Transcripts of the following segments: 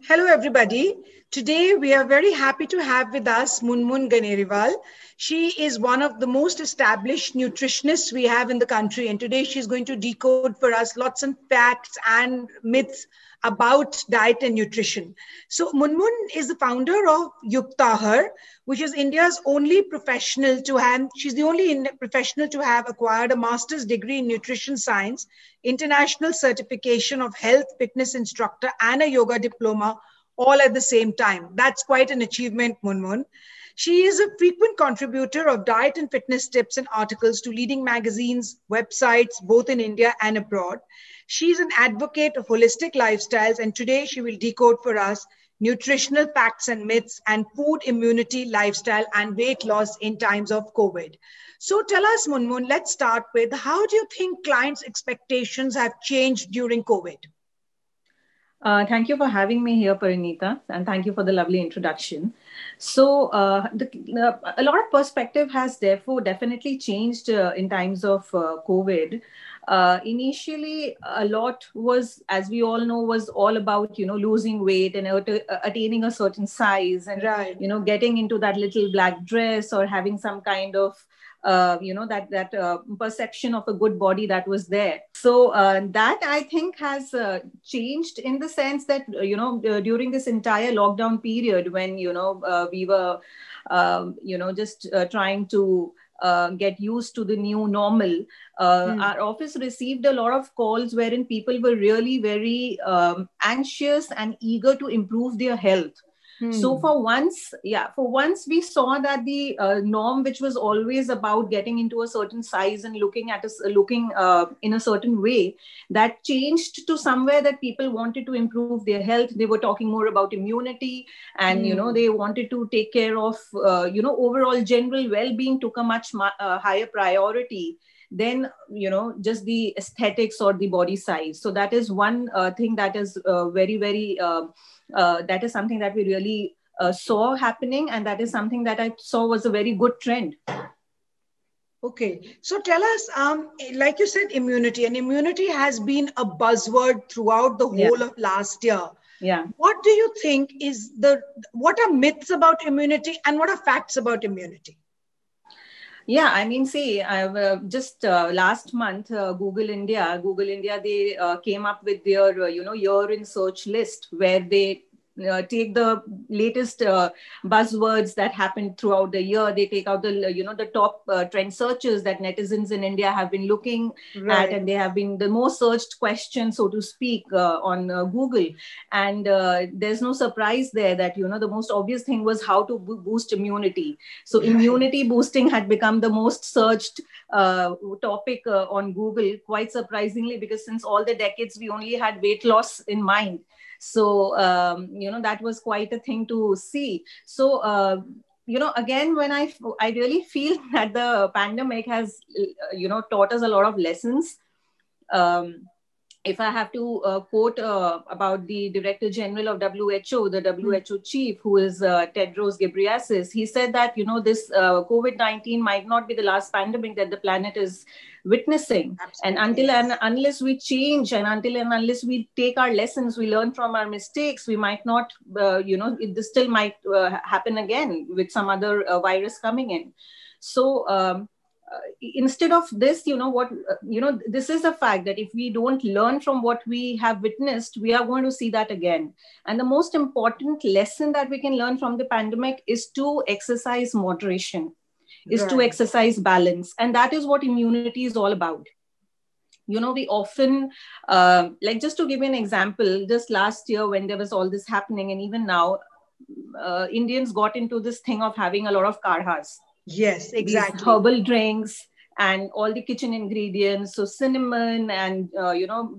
Hello, everybody. Today, we are very happy to have with us Munmun Ganeriwal. She is one of the most established nutritionists we have in the country. And today, she's going to decode for us lots of facts and myths about diet and nutrition. So, Munmun is the founder of Yuktahar, which is India's only professional to have, she's the only professional to have acquired a master's degree in nutrition science, international certification of health fitness instructor, and a yoga diploma all at the same time. That's quite an achievement, Munmun. She is a frequent contributor of diet and fitness tips and articles to leading magazines, websites, both in India and abroad. She's an advocate of holistic lifestyles, and today she will decode for us nutritional facts and myths and food immunity, lifestyle, and weight loss in times of COVID. So tell us, Munmun, let's start with how do you think clients' expectations have changed during COVID? Thank you for having me here, Parinita, and thank you for the lovely introduction. So, a lot of perspective has therefore definitely changed in times of COVID. Initially, a lot was, as we all know, was all about, losing weight and attaining a certain size and, Right. Getting into that little black dress or having some kind of that perception of a good body that was there. So that I think has changed in the sense that, during this entire lockdown period when, we were, just trying to get used to the new normal, our office received a lot of calls wherein people were really very anxious and eager to improve their health. So for once we saw that the norm, which was always about getting into a certain size and looking in a certain way, that changed to somewhere that people wanted to improve their health. They were talking more about immunity, and they wanted to take care of overall general well-being took a much higher priority than just the aesthetics or the body size. So that is one thing that is very, very that is something that we really saw happening, and that is something that I saw was a very good trend. Okay, so tell us, like you said, immunity, and immunity has been a buzzword throughout the whole of last year. Yeah. What do you think is what are myths about immunity and what are facts about immunity? Yeah, I mean, see, I've just last month, Google India, they came up with their, year in search list where they take the latest buzzwords that happened throughout the year. They take out the top trend searches that netizens in India have been looking at, and they have been the most searched question, so to speak, on Google. And there's no surprise there that, the most obvious thing was how to boost immunity. So immunity boosting had become the most searched topic on Google, quite surprisingly, because since all the decades, we only had weight loss in mind. So, that was quite a thing to see. So, again, when I really feel that the pandemic has, taught us a lot of lessons. If I have to quote about the Director General of WHO, the WHO chief, who is Tedros Ghebreyesus, he said that, this COVID-19 might not be the last pandemic that the planet is witnessing. Absolutely. And until and unless we change, and unless we take our lessons, we learn from our mistakes, we might not, this still might happen again with some other virus coming in. So, instead of this, this is a fact that if we don't learn from what we have witnessed, we are going to see that again. And the most important lesson that we can learn from the pandemic is to exercise moderation, is to exercise balance. And that is what immunity is all about. We often, like just to give you an example, just last year when there was all this happening, and even now, Indians got into this thing of having a lot of kadhas. Yes, exactly. These herbal drinks and all the kitchen ingredients, so cinnamon and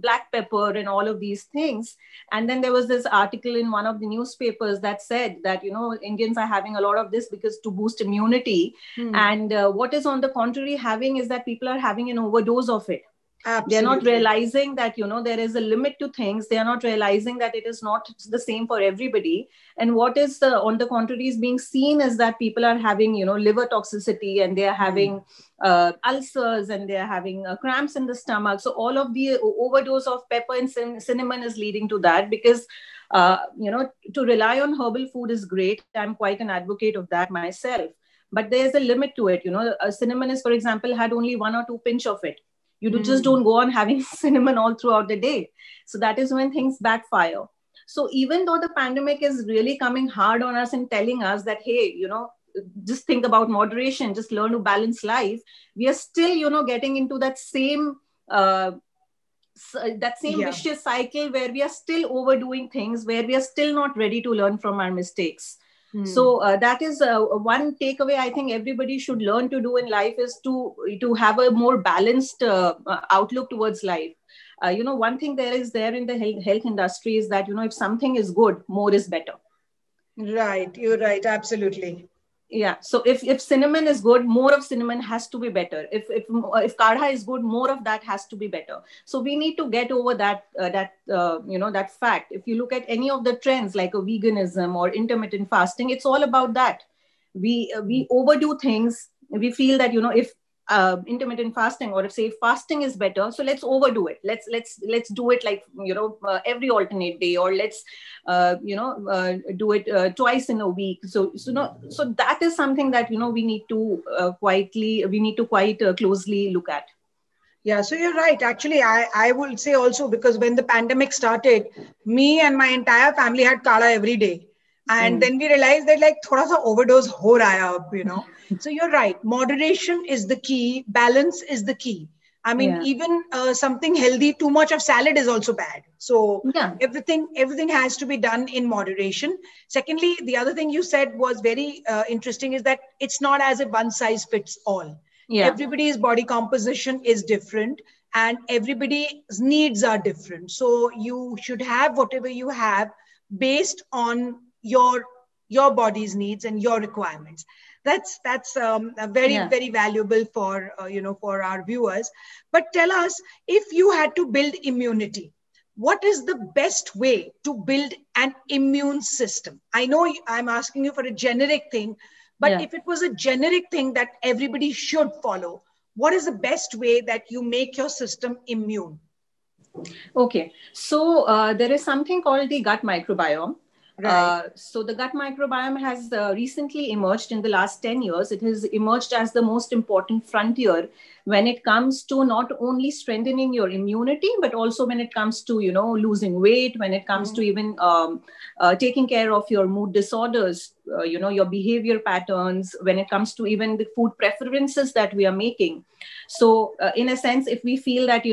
black pepper and all of these things. And then there was this article in one of the newspapers that said that Indians are having a lot of this because to boost immunity. And what is on the contrary having is that people are having an overdose of it. Absolutely. They're not realizing that, there is a limit to things. They are not realizing that it is not the same for everybody. And what is on the contrary is being seen is that people are having, liver toxicity, and they are having ulcers, and they are having cramps in the stomach. So all of the overdose of pepper and cinnamon is leading to that, because To rely on herbal food is great. I'm quite an advocate of that myself. But there's a limit to it. Cinnamon is, for example, had only 1 or 2 pinch of it. Just don't go on having cinnamon all throughout the day. So that is when things backfire. So even though the pandemic is really coming hard on us and telling us that, hey, just think about moderation, just learn to balance life, we are still, getting into that same vicious cycle where we are still overdoing things, where we are still not ready to learn from our mistakes. So that is one takeaway I think everybody should learn to do in life, is to have a more balanced outlook towards life. One thing there in the health industry is that, if something is good, more is better. Right. You're right. Absolutely. Yeah. So if cinnamon is good, more of cinnamon has to be better. If kadha is good, more of that has to be better. So we need to get over that fact. If you look at any of the trends like a veganism or intermittent fasting, it's all about that. We overdo things. We feel that, if intermittent fasting, or if say fasting is better, so let's overdo it. Let's do it like every alternate day, or let's do it twice in a week. So that is something that we need to quite closely look at. Yeah, so you're right. Actually, I would say also, because when the pandemic started, me and my entire family had kala every day. And then we realized that like thoda sa overdose ho raha hai, So you're right. Moderation is the key. Balance is the key. I mean, even something healthy, too much of salad is also bad. So everything has to be done in moderation. Secondly, the other thing you said was very interesting, is that it's not as if one size fits all. Everybody's body composition is different and everybody's needs are different. So you should have whatever you have based on your body's needs and your requirements. That's very valuable for for our viewers. But tell us, if you had to build immunity, what is the best way to build an immune system? I know I'm asking you for a generic thing, but if it was a generic thing that everybody should follow, what is the best way that you make your system immune? Okay, so there is something called the gut microbiome. Right. So the gut microbiome has recently emerged in the last 10 years. It has emerged as the most important frontier when it comes to not only strengthening your immunity, but also when it comes to, losing weight, when it comes to even taking care of your mood disorders, your behavior patterns, when it comes to even the food preferences that we are making. So in a sense, if we feel that,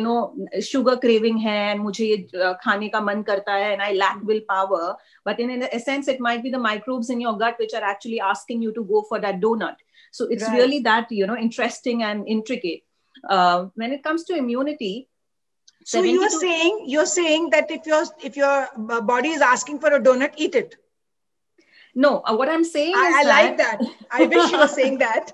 sugar craving hai and mujhe ye khane ka man karta hai and I lack willpower, but in a sense, it might be the microbes in your gut which are actually asking you to go for that donut. So it's really that, interesting and intricate. When it comes to immunity. So you're saying that if your body is asking for a donut, eat it. No, what I'm saying is I like that. I wish you were saying that.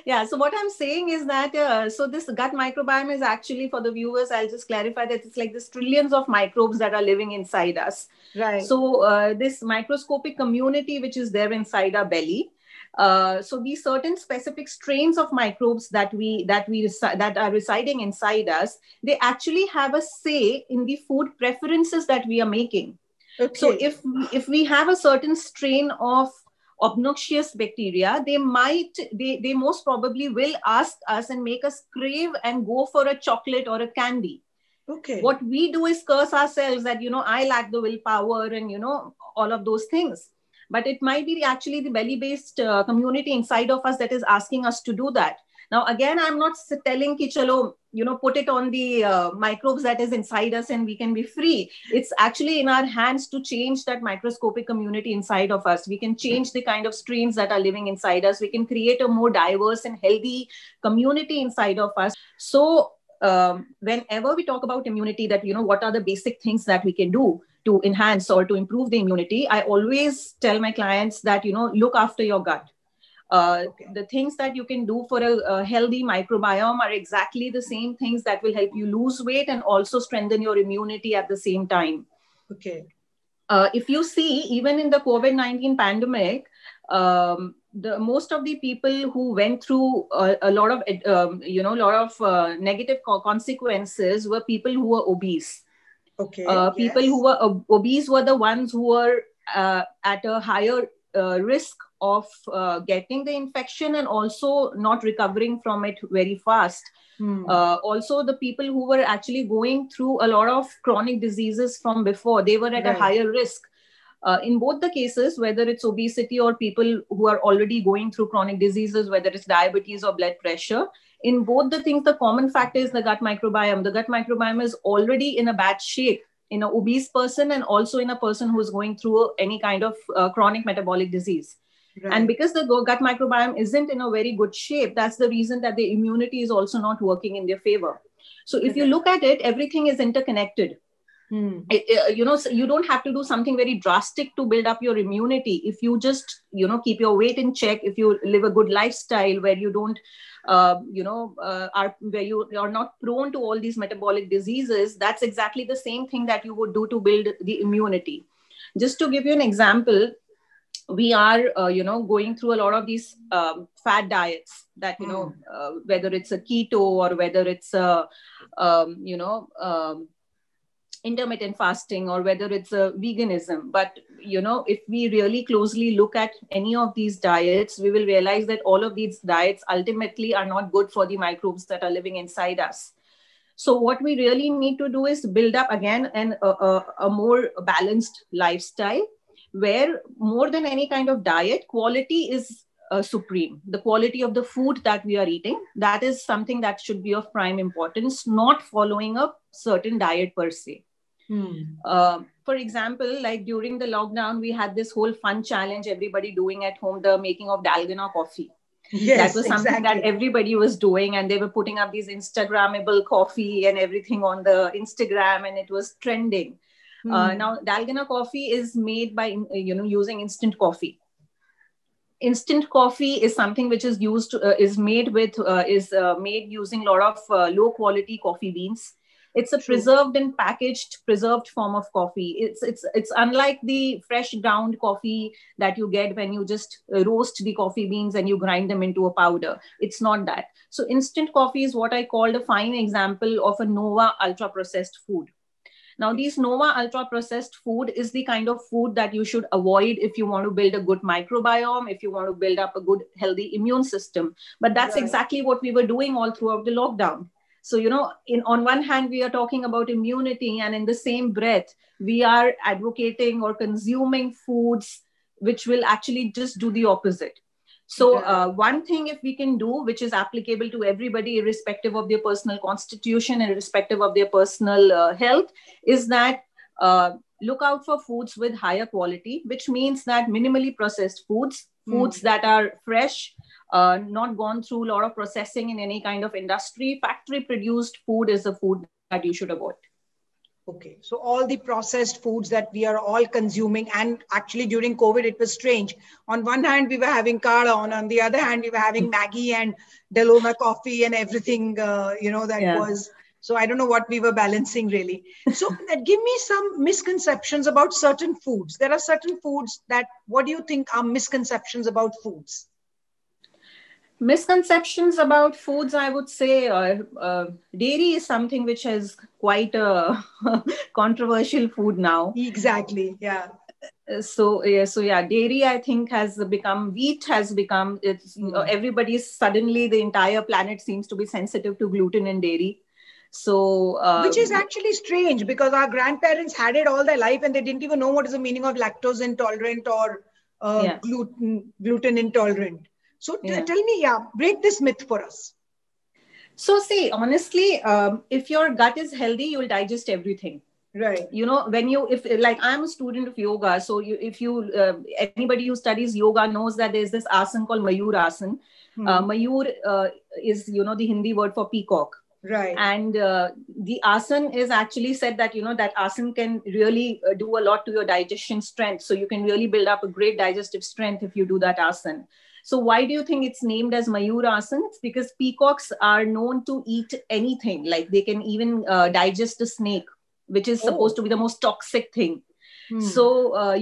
Yeah, so what I'm saying is that, so this gut microbiome is actually, for the viewers, I'll just clarify that it's like this trillions of microbes that are living inside us. Right. So this microscopic community, which is there inside our belly, so these certain specific strains of microbes that are residing inside us, they actually have a say in the food preferences that we are making. Okay. So if we have a certain strain of obnoxious bacteria, they most probably will ask us and make us crave and go for a chocolate or a candy. Okay. What we do is curse ourselves that, I lack the willpower and, all of those things. But it might be actually the belly-based community inside of us that is asking us to do that. Now, again, I'm not telling ki chalo, put it on the microbes that is inside us and we can be free. It's actually in our hands to change that microscopic community inside of us. We can change the kind of strains that are living inside us. We can create a more diverse and healthy community inside of us. So whenever we talk about immunity, that, what are the basic things that we can do to enhance or to improve the immunity, I always tell my clients that, look after your gut. The things that you can do for a healthy microbiome are exactly the same things that will help you lose weight and also strengthen your immunity at the same time. Okay. If you see, even in the COVID-19 pandemic, most of the people who went through a lot of negative consequences were people who were obese. Okay. People Yes. who were obese were the ones who were at a higher risk of getting the infection and also not recovering from it very fast. Also, the people who were actually going through a lot of chronic diseases from before, they were at a Right. higher risk. In both the cases, whether it's obesity or people who are already going through chronic diseases, whether it's diabetes or blood pressure, in both the things, the common factor is the gut microbiome. The gut microbiome is already in a bad shape in an obese person and also in a person who is going through any kind of chronic metabolic disease. Right. And because the gut microbiome isn't in a very good shape, that's the reason that the immunity is also not working in their favor. So if you look at it, everything is interconnected. You know, so you don't have to do something very drastic to build up your immunity. If you just, you know, keep your weight in check, if you live a good lifestyle where you don't, are where you are not prone to all these metabolic diseases, that's exactly the same thing that you would do to build the immunity. Just to give you an example, we are, going through a lot of these fad diets that, whether it's a keto or whether it's a, intermittent fasting or whether it's a veganism. But, if we really closely look at any of these diets, we will realize that all of these diets ultimately are not good for the microbes that are living inside us. So what we really need to do is build up again a more balanced lifestyle where more than any kind of diet, quality is supreme. The quality of the food that we are eating, that is something that should be of prime importance, not following a certain diet per se. For example, like during the lockdown, we had this whole fun challenge, everybody doing at home, the making of Dalgona coffee. Yes, that was something that everybody was doing, and they were putting up these Instagrammable coffee and everything on the Instagram, and it was trending. Now, Dalgona coffee is made by, using instant coffee. Instant coffee is something which is used, is made using a lot of low quality coffee beans. It's a preserved and packaged, preserved form of coffee. It's unlike the fresh ground coffee that you get when you just roast the coffee beans and you grind them into a powder. It's not that. So instant coffee is what I called a fine example of a Nova ultra processed food. Now, these Nova ultra processed food is the kind of food that you should avoid if you want to build a good microbiome, if you want to build up a good, healthy immune system. But that's exactly what we were doing all throughout the lockdown. So, on one hand, we are talking about immunity, and in the same breath, we are advocating or consuming foods which will actually just do the opposite. So one thing if we can do, which is applicable to everybody, irrespective of their personal constitution and irrespective of their personal health, is that look out for foods with higher quality, which means that minimally processed foods that are fresh, not gone through a lot of processing in any kind of industry. Factory produced food is the food that you should avoid. Okay, so all the processed foods that we are all consuming, and actually during COVID, it was strange. On one hand, we were having Kala, on the other hand, we were having Maggie and Dalgona coffee and everything, was. So I don't know what we were balancing really. So give me some misconceptions about certain foods. There are certain foods that, what do you think are misconceptions about foods? Misconceptions about foods, I would say dairy is something which is quite a controversial food now. Exactly, yeah. So dairy, I think, has become, wheat has become, everybody's suddenly, the entire planet seems to be sensitive to gluten and dairy. So which is actually strange, because our grandparents had it all their life and they didn't even know what is the meaning of lactose intolerant or gluten intolerant. So tell me, break this myth for us. So see, honestly, if your gut is healthy, you'll digest everything. Right. If like I'm a student of yoga, so anybody who studies yoga knows that there's this asana called Mayur asana. Mayur is, the Hindi word for peacock. Right. And the asana is actually said that, that asana can really do a lot to your digestion strength. So you can really build up a great digestive strength if you do that asana. So why do you think it's named as Mayur asana? It's because peacocks are known to eat anything. Like they can even digest a snake, which is supposed to be the most toxic thing. So,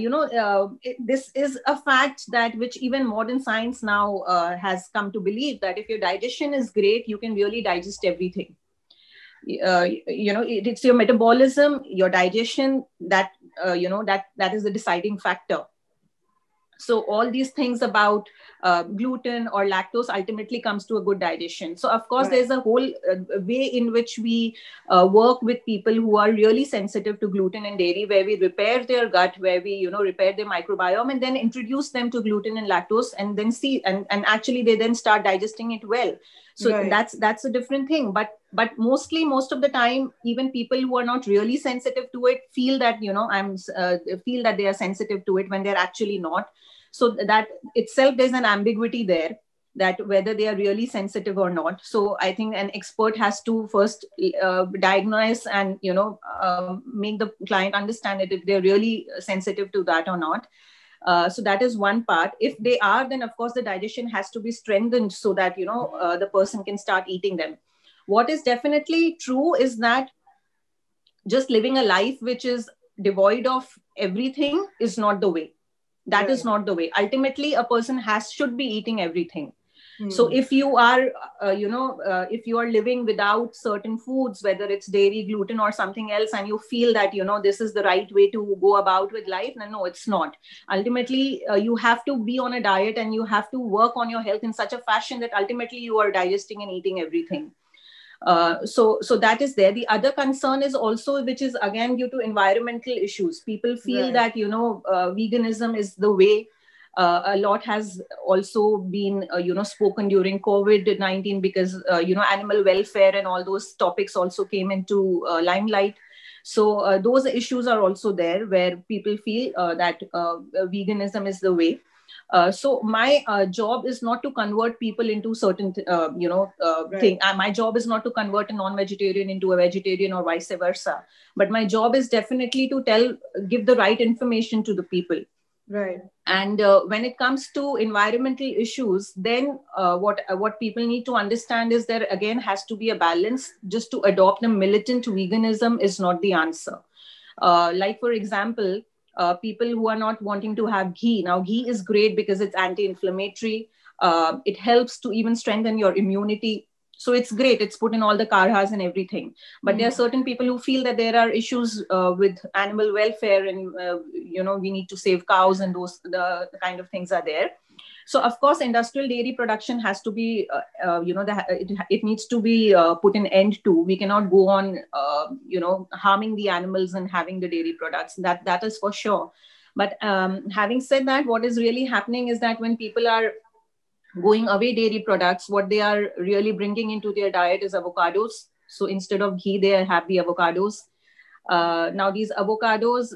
this is a fact that which even modern science now has come to believe, that if your digestion is great, you can really digest everything. it's your metabolism, your digestion, that that is the deciding factor. So all these things about gluten or lactose ultimately comes to a good digestion. So of course, there's a whole way in which we work with people who are really sensitive to gluten and dairy, where we repair their gut, where we repair their microbiome, and then introduce them to gluten and lactose, and then see and actually they then start digesting it well. So that's a different thing. But mostly, most of the time, even people who are not really sensitive to it feel that feel that they are sensitive to it when they're actually not. So that itself, there's an ambiguity there, that whether they are really sensitive or not. So I think an expert has to first diagnose and make the client understand it if they're really sensitive to that or not. So that is one part. If they are, then of course the digestion has to be strengthened so that the person can start eating them. What is definitely true is that just living a life which is devoid of everything is not the way. That is not the way. Ultimately, a person should be eating everything. So if you are, if you are living without certain foods, whether it's dairy, gluten, or something else, and you feel that, this is the right way to go about with life, then no, it's not. Ultimately, you have to be on a diet and you have to work on your health in such a fashion that ultimately you are digesting and eating everything. So that is there. The other concern is also, which is again due to environmental issues. People feel that veganism is the way. A lot has also been spoken during COVID-19 because animal welfare and all those topics also came into limelight. So those issues are also there, where people feel that veganism is the way. So my job is not to convert people into certain, thing. My job is not to convert a non-vegetarian into a vegetarian or vice versa. But my job is definitely to give the right information to the people. Right. And when it comes to environmental issues, then what people need to understand is there again has to be a balance. Just to adopt a militant veganism is not the answer. Like, for example, people who are not wanting to have ghee. Now, ghee is great because it's anti-inflammatory. It helps to even strengthen your immunity. So it's great. It's put in all the karhas and everything. But there are certain people who feel that there are issues with animal welfare and, we need to save cows, and the kind of things are there. So, of course, industrial dairy production has to be, it needs to be put an end to. We cannot go on, harming the animals and having the dairy products. That is for sure. But having said that, what is really happening is that when people are going away dairy products, what they are really bringing into their diet is avocados. So instead of ghee, they have the avocados. Now, these avocados,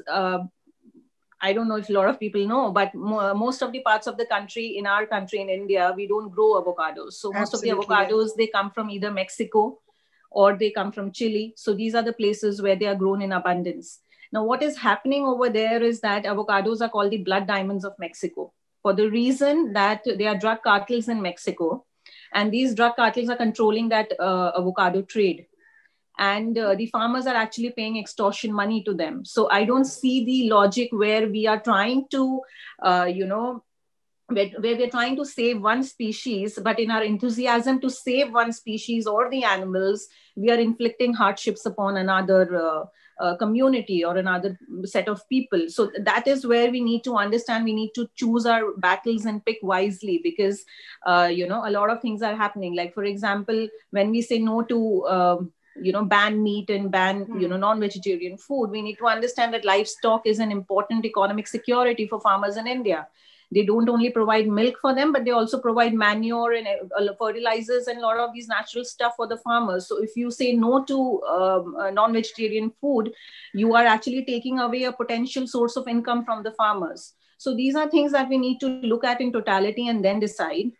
I don't know if a lot of people know, but most of the parts of the country, in our country, in India, we don't grow avocados. So most of the avocados, they come from either Mexico or they come from Chile. So these are the places where they are grown in abundance. Now, what is happening over there is that avocados are called the blood diamonds of Mexico, for the reason that there are drug cartels in Mexico. And these drug cartels are controlling that avocado trade. And the farmers are actually paying extortion money to them. So I don't see the logic where we are trying to, where we're trying to save one species, but in our enthusiasm to save one species or the animals, we are inflicting hardships upon another community or another set of people. So that is where we need to understand, we need to choose our battles and pick wisely, because, a lot of things are happening. Like, for example, when we say no to, ban meat and ban, non-vegetarian food, we need to understand that livestock is an important economic security for farmers in India. They don't only provide milk for them, but they also provide manure and fertilizers and a lot of these natural stuff for the farmers. So if you say no to non-vegetarian food, you are actually taking away a potential source of income from the farmers. So these are things that we need to look at in totality and then decide.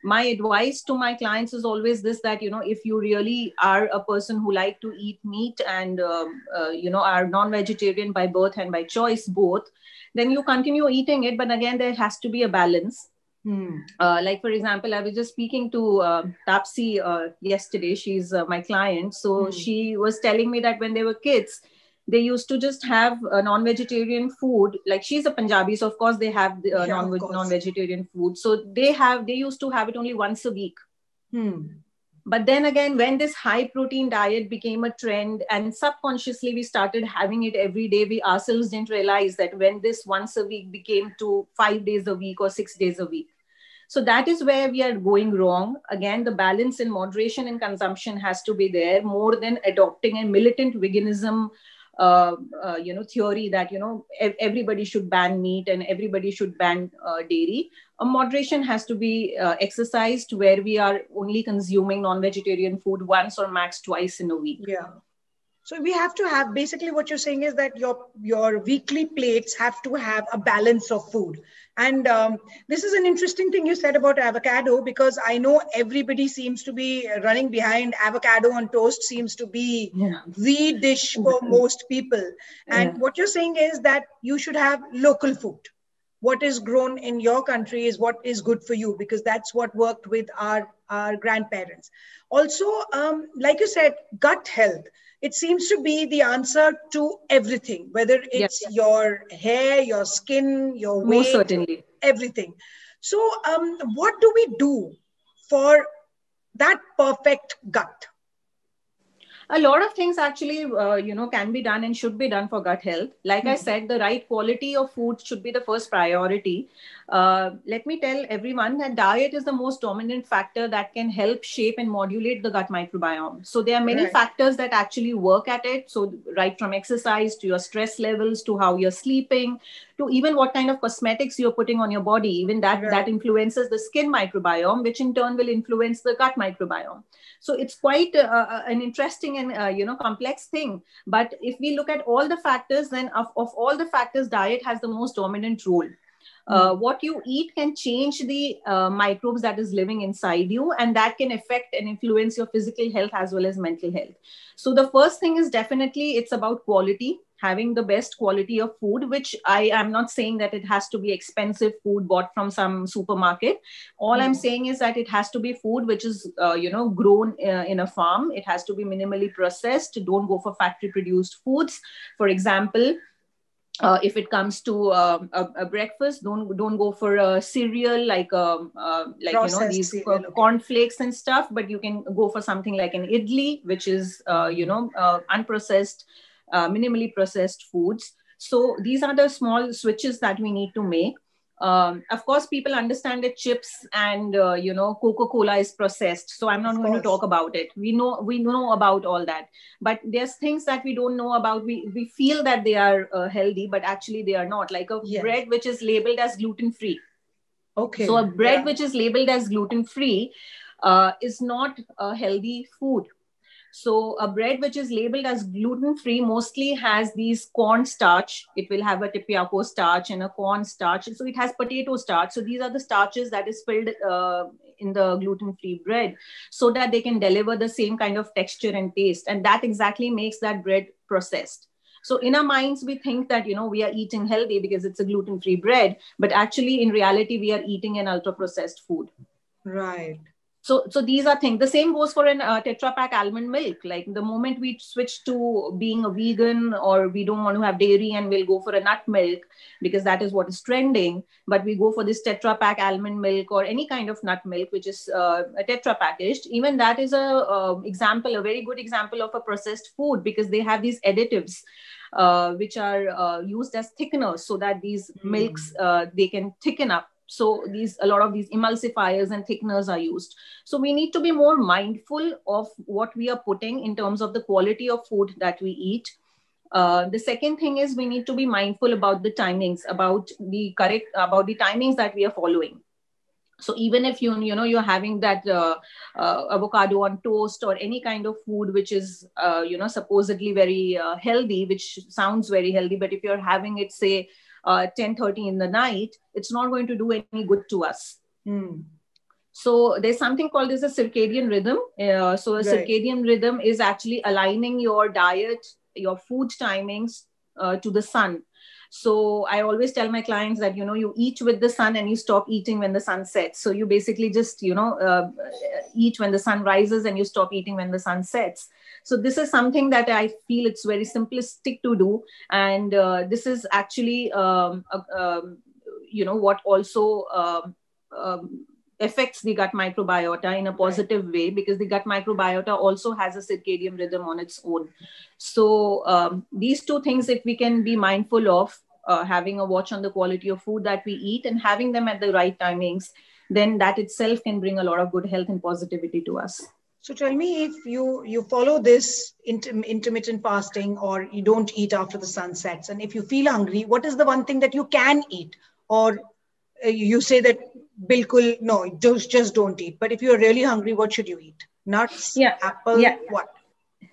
My advice to my clients is always this, that, if you really are a person who like to eat meat and, are non-vegetarian by birth and by choice both, then you continue eating it. But again, there has to be a balance. Like, for example, I was just speaking to Tapsi yesterday. She's my client. So she was telling me that when they were kids, they used to just have non-vegetarian food. Like, she's a Punjabi, so of course they have non-vegetarian food. So they used to have it only once a week. But then again, when this high protein diet became a trend and subconsciously we started having it every day, we ourselves didn't realize that when this once a week became to 5 days a week or 6 days a week. So that is where we are going wrong. Again, the balance in moderation and consumption has to be there more than adopting a militant veganism theory that, everybody should ban meat and everybody should ban dairy. A moderation has to be exercised where we are only consuming non-vegetarian food once or max twice in a week. Yeah. So we have to have, basically what you're saying is that your weekly plates have to have a balance of food. And this is an interesting thing you said about avocado, because I know everybody seems to be running behind avocado on toast seems to be the dish for most people. And what you're saying is that you should have local food. What is grown in your country is what is good for you, because that's what worked with our grandparents. Also, like you said, gut health. It seems to be the answer to everything, whether it's your hair, your skin, your weight, most certainly, everything. So what do we do for that perfect gut? A lot of things actually, can be done and should be done for gut health. Like I said, the right quality of food should be the first priority. Let me tell everyone that diet is the most dominant factor that can help shape and modulate the gut microbiome. So there are many factors that actually work at it. So right from exercise to your stress levels, to how you're sleeping, to even what kind of cosmetics you're putting on your body, even that influences the skin microbiome, which in turn will influence the gut microbiome. So it's quite an interesting and complex thing. But if we look at all the factors, then of all the factors, diet has the most dominant role. What you eat can change the microbes that is living inside you, and that can affect and influence your physical health as well as mental health. So the first thing is definitely it's about quality, having the best quality of food, which I am not saying that it has to be expensive food bought from some supermarket. All I'm saying is that it has to be food which is, grown in a farm. It has to be minimally processed. Don't go for factory produced foods. For example, if it comes to a breakfast, don't go for a cereal like these cornflakes and stuff, but you can go for something like an idli, which is unprocessed, minimally processed foods. So these are the small switches that we need to make. Of course, people understand that chips and Coca-Cola is processed, so I'm not going to talk about it. We know about all that, but there's things that we don't know about. We feel that they are healthy, but actually they are not. Like a bread which is labeled as gluten-free. Okay. So a bread which is labeled as gluten-free is not a healthy food. So a bread which is labeled as gluten-free mostly has these corn starch. It will have a tapioca starch and a corn starch. So it has potato starch. So these are the starches that is filled in the gluten-free bread so that they can deliver the same kind of texture and taste. And that exactly makes that bread processed. So in our minds, we think that, we are eating healthy because it's a gluten-free bread. But actually, in reality, we are eating an ultra-processed food. Right. So these are things. The same goes for an Tetra Pak almond milk. Like the moment we switch to being a vegan, or we don't want to have dairy and we'll go for a nut milk because that is what is trending, but we go for this Tetra Pak almond milk or any kind of nut milk, which is a Tetra packaged. Even that is a very good example of a processed food, because they have these additives which are used as thickeners so that these milks, they can thicken up. So a lot of these emulsifiers and thickeners are used. So we need to be more mindful of what we are putting in terms of the quality of food that we eat. The second thing is we need to be mindful about the timings, about the timings that we are following. So even if you're having that avocado on toast or any kind of food which is supposedly very healthy, which sounds very healthy, but if you're having it, say 10:30 in the night, it's not going to do any good to us. So there's something called as a circadian rhythm. Circadian rhythm is actually aligning your diet, your food timings to the sun. So I always tell my clients that, you eat with the sun and you stop eating when the sun sets. So you basically just, eat when the sun rises and you stop eating when the sun sets. So this is something that I feel it's very simplistic to do. And this is actually, what also affects the gut microbiota in a positive way, because the gut microbiota also has a circadian rhythm on its own. So these two things, if we can be mindful of, having a watch on the quality of food that we eat and having them at the right timings, then that itself can bring a lot of good health and positivity to us. So tell me, if you follow this intermittent fasting, or you don't eat after the sun sets, and if you feel hungry, what is the one thing that you can eat? Or you say that bilkul, no, just don't eat. But if you're really hungry, what should you eat? Nuts, apple, what?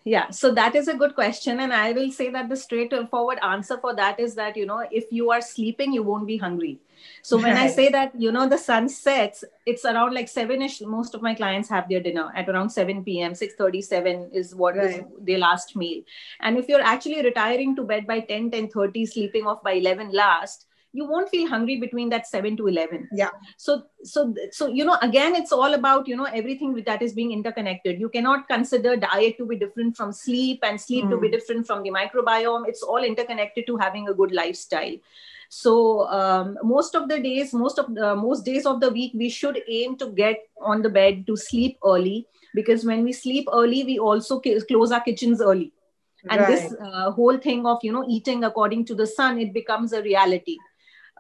Yeah, so that is a good question. And I will say that the straightforward answer for that is that, if you are sleeping, you won't be hungry. So when I say that, the sun sets, it's around like 7ish. Most of my clients have their dinner at around 7 p.m. 6:37 is what is their last meal. And if you're actually retiring to bed by 10:30, sleeping off by 11 last, you won't feel hungry between that 7 to 11. Yeah. So again, it's all about, everything that is being interconnected. You cannot consider diet to be different from sleep, and sleep to be different from the microbiome. It's all interconnected to having a good lifestyle. So most days of the week, we should aim to get on the bed to sleep early, because when we sleep early, we also close our kitchens early. And this whole thing of, eating according to the sun, it becomes a reality.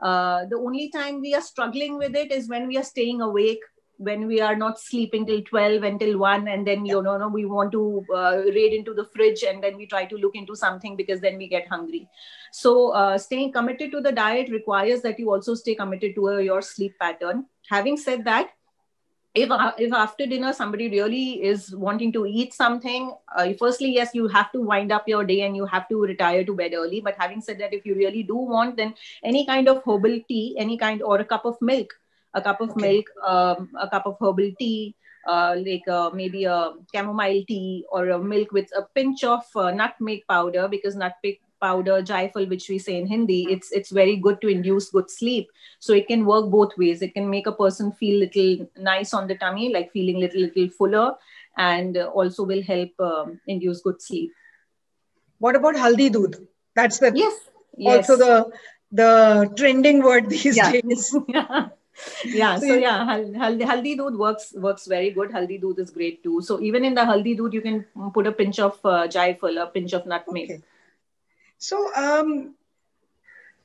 The only time we are struggling with it is when we are staying awake, when we are not sleeping till 12 until 1, and then we want to raid into the fridge, and then we try to look into something, because then we get hungry. So staying committed to the diet requires that you also stay committed to your sleep pattern. Having said that, if after dinner somebody really is wanting to eat something, firstly, yes, you have to wind up your day and you have to retire to bed early. But having said that, if you really do want, then any kind of herbal tea, or a cup of milk, a cup of herbal tea, maybe a chamomile tea, or a milk with a pinch of nutmeg powder, because nutmeg powder, jaifal, which we say in Hindi, it's very good to induce good sleep. So it can work both ways. It can make a person feel little nice on the tummy, like feeling little fuller, and also will help induce good sleep. What about haldi doodh? That's also the trending word these days. Haldi doodh works very good. Haldi doodh is great too. So even in the haldi doodh, you can put a pinch of jaifal, a pinch of nutmeg. Okay. So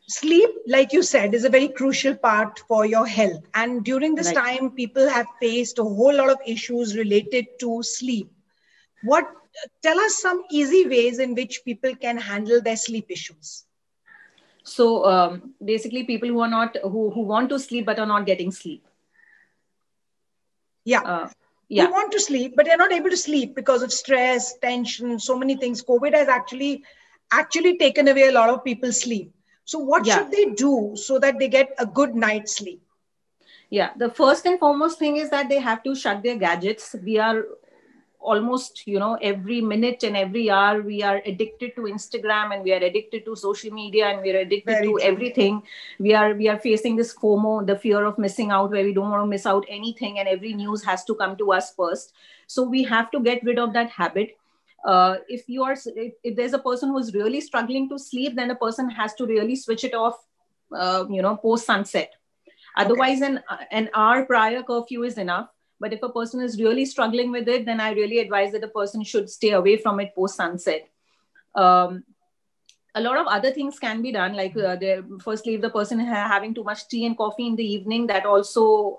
sleep, like you said, is a very crucial part for your health. And during this time, people have faced a whole lot of issues related to sleep. Tell us some easy ways in which people can handle their sleep issues. So basically, people who want to sleep but are not getting sleep. Who want to sleep but they're not able to sleep because of stress, tension, so many things. COVID has actually taken away a lot of people's sleep. So what should they do so that they get a good night's sleep? Yeah, the first and foremost thing is that they have to shut their gadgets. We are almost, every minute and every hour, we are addicted to Instagram, and we are addicted to social media, and we are addicted to everything. We are facing this FOMO, the fear of missing out, where we don't want to miss out anything, and every news has to come to us first. So we have to get rid of that habit. If there's a person who is really struggling to sleep, then the person has to really switch it off, post sunset. Otherwise, an hour prior curfew is enough. But if a person is really struggling with it, then I really advise that the person should stay away from it post sunset. A lot of other things can be done, like firstly, if the person is having too much tea and coffee in the evening, that also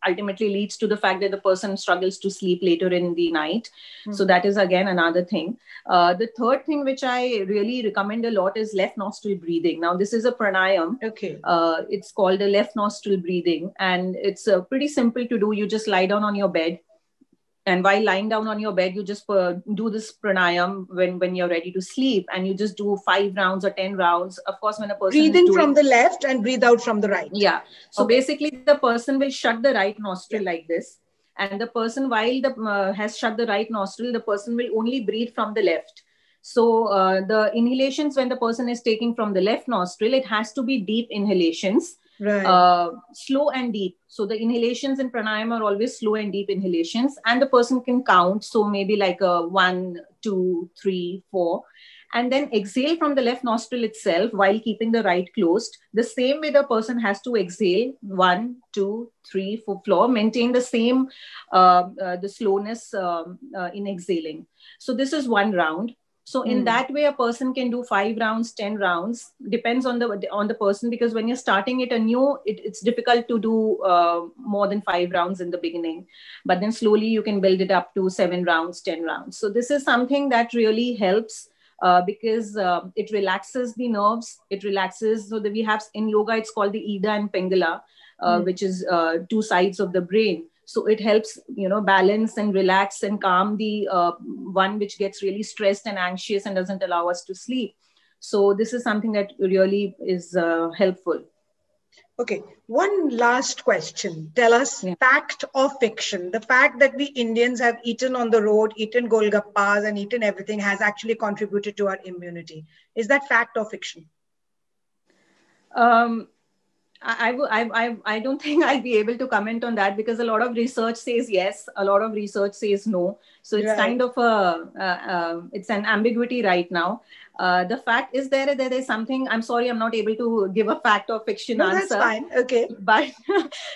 ultimately leads to the fact that the person struggles to sleep later in the night. So that is again another thing. The third thing which I really recommend a lot is left nostril breathing. Now this is a pranayam. It's called a left nostril breathing, and it's pretty simple to do. You just lie down on your bed. And while lying down on your bed, you just do this pranayam when you're ready to sleep, and you just do 5 rounds or 10 rounds. Of course, when a person breathe in from the left and breathe out from the right. Yeah. So basically, the person will shut the right nostril like this, and the person, while has shut the right nostril, the person will only breathe from the left. So the inhalations, when the person is taking from the left nostril, it has to be deep inhalations. Slow and deep. So the inhalations in pranayam are always slow and deep inhalations, and the person can count. So maybe like 1, 2, 3, 4. and then exhale from the left nostril itself while keeping the right closed. The same way the person has to exhale, 1, 2, 3, 4 floor, maintain the same, the slowness in exhaling. So this is one round. So in that way, a person can do 5 rounds, 10 rounds, depends on the person, because when you're starting it anew, it's difficult to do more than 5 rounds in the beginning. But then slowly you can build it up to 7 rounds, 10 rounds. So this is something that really helps because it relaxes the nerves. It relaxes. So that we have in yoga, it's called the Ida and Pingala, which is 2 sides of the brain. So it helps, balance and relax and calm the one which gets really stressed and anxious and doesn't allow us to sleep. So this is something that really is helpful. Okay, one last question. Tell us, fact or fiction? The fact that we Indians have eaten on the road, eaten golgappas and eaten everything has actually contributed to our immunity. Is that fact or fiction? I don't think I'll be able to comment on that, because a lot of research says yes, a lot of research says no. So it's kind of it's an ambiguity right now. The fact is there is something, I'm sorry, I'm not able to give a fact or fiction answer. That's fine. Okay. But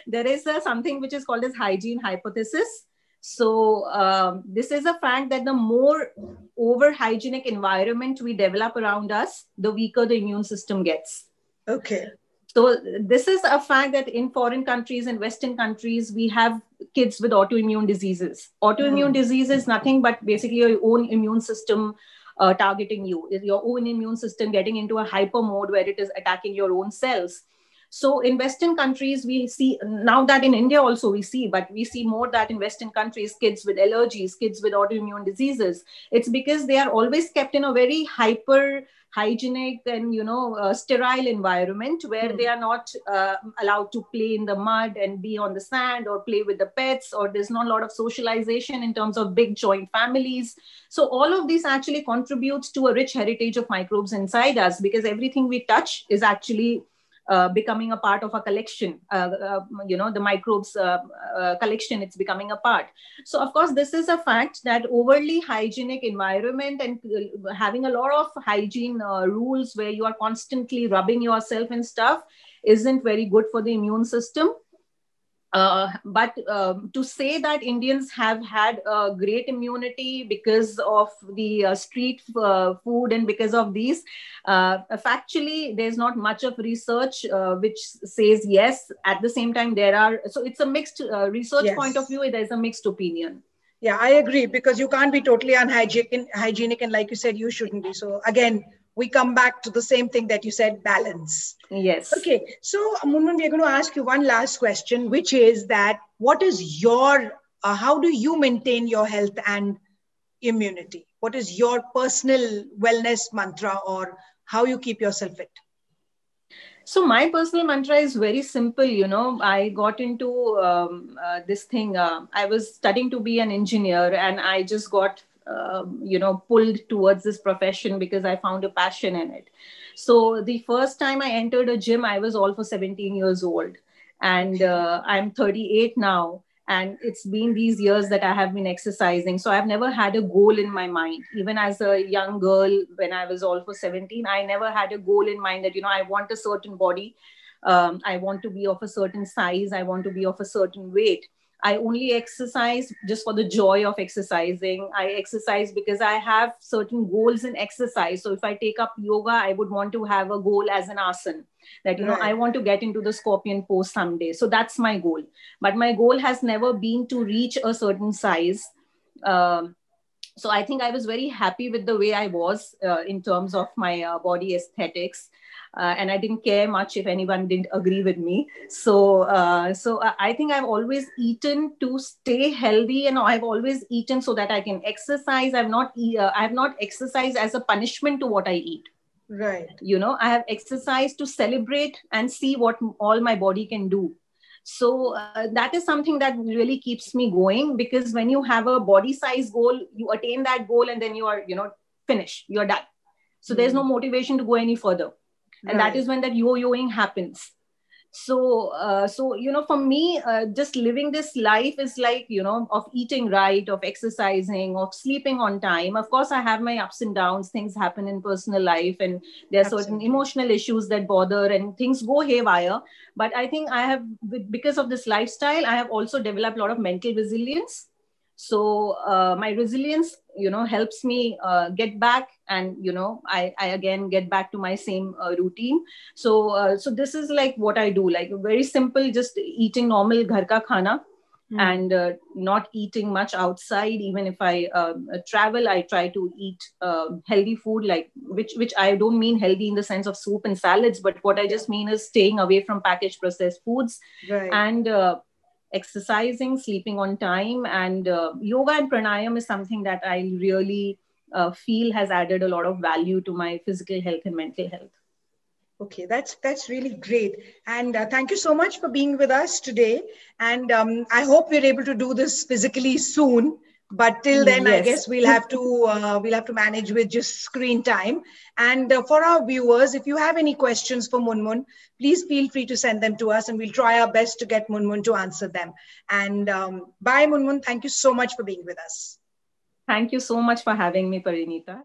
there is something which is called as hygiene hypothesis. So this is a fact that the more over hygienic environment we develop around us, the weaker the immune system gets. Okay. So this is a fact that in foreign countries and Western countries, we have kids with autoimmune diseases. Autoimmune disease is nothing but basically your own immune system targeting you, is your own immune system getting into a hyper mode where it is attacking your own cells. So in Western countries, we see, now that in India also we see, but we see more that in Western countries, kids with allergies, kids with autoimmune diseases, it's because they are always kept in a very hyper hygienic and sterile environment where they are not allowed to play in the mud and be on the sand or play with the pets, or there's not a lot of socialization in terms of big joint families. So all of this actually contributes to a rich heritage of microbes inside us, because everything we touch is actually becoming a part of a collection, the microbes collection, it's becoming a part. So of course, this is a fact that overly hygienic environment and having a lot of hygiene rules where you are constantly rubbing yourself and stuff isn't very good for the immune system. But to say that Indians have had a great immunity because of the street food and because of these, factually, there's not much of research which says yes. At the same time, so it's a mixed research point of view, there's a mixed opinion. Yeah, I agree, because you can't be totally unhygienic, and like you said, you shouldn't be. So again, we come back to the same thing that you said, balance. Yes. Okay. So Munmun, we're going to ask you one last question, which is that what is your, how do you maintain your health and immunity? What is your personal wellness mantra, or how you keep yourself fit? So my personal mantra is very simple. I got into this thing. I was studying to be an engineer, and I just got pulled towards this profession because I found a passion in it. So the first time I entered a gym, I was all for 17 years old, and I'm 38 now. And it's been these years that I have been exercising. So I've never had a goal in my mind. Even as a young girl, when I was all for 17, I never had a goal in mind that, I want a certain body. I want to be of a certain size. I want to be of a certain weight. I only exercise just for the joy of exercising. I exercise because I have certain goals in exercise. So if I take up yoga, I would want to have a goal as an asana that, I want to get into the scorpion pose someday. So that's my goal. But my goal has never been to reach a certain size. So I think I was very happy with the way I was in terms of my body aesthetics. And I didn't care much if anyone didn't agree with me. So I think I've always eaten to stay healthy, and I've always eaten so that I can exercise. I've not exercised as a punishment to what I eat. Right. I have exercised to celebrate and see what all my body can do. So that is something that really keeps me going, because when you have a body size goal, you attain that goal and then you are, finished, you're done. So there's no motivation to go any further. And that is when that yo-yoing happens. So for me, just living this life is like, of eating right, of exercising, of sleeping on time. Of course, I have my ups and downs. Things happen in personal life, and there are certain Absolutely. emotional issues that bother, and things go haywire. But I think I have, because of this lifestyle, I have also developed a lot of mental resilience. So my resilience, helps me get back, and I again get back to my same routine. So this is like what I do, like very simple, just eating normal ghar ka khana, and not eating much outside. Even if I travel, I try to eat healthy food, like which I don't mean healthy in the sense of soup and salads, but what I just mean is staying away from packaged processed foods, Right. and exercising, sleeping on time, and yoga and pranayam is something that I really feel has added a lot of value to my physical health and mental health. Okay, that's really great, and thank you so much for being with us today. And I hope we're able to do this physically soon. But till then, I Yes. guess we'll have to manage with just screen time. And for our viewers, if you have any questions for Munmun, please feel free to send them to us, and we'll try our best to get Munmun to answer them. And bye, Munmun. Thank you so much for being with us. Thank you so much for having me, Parinita.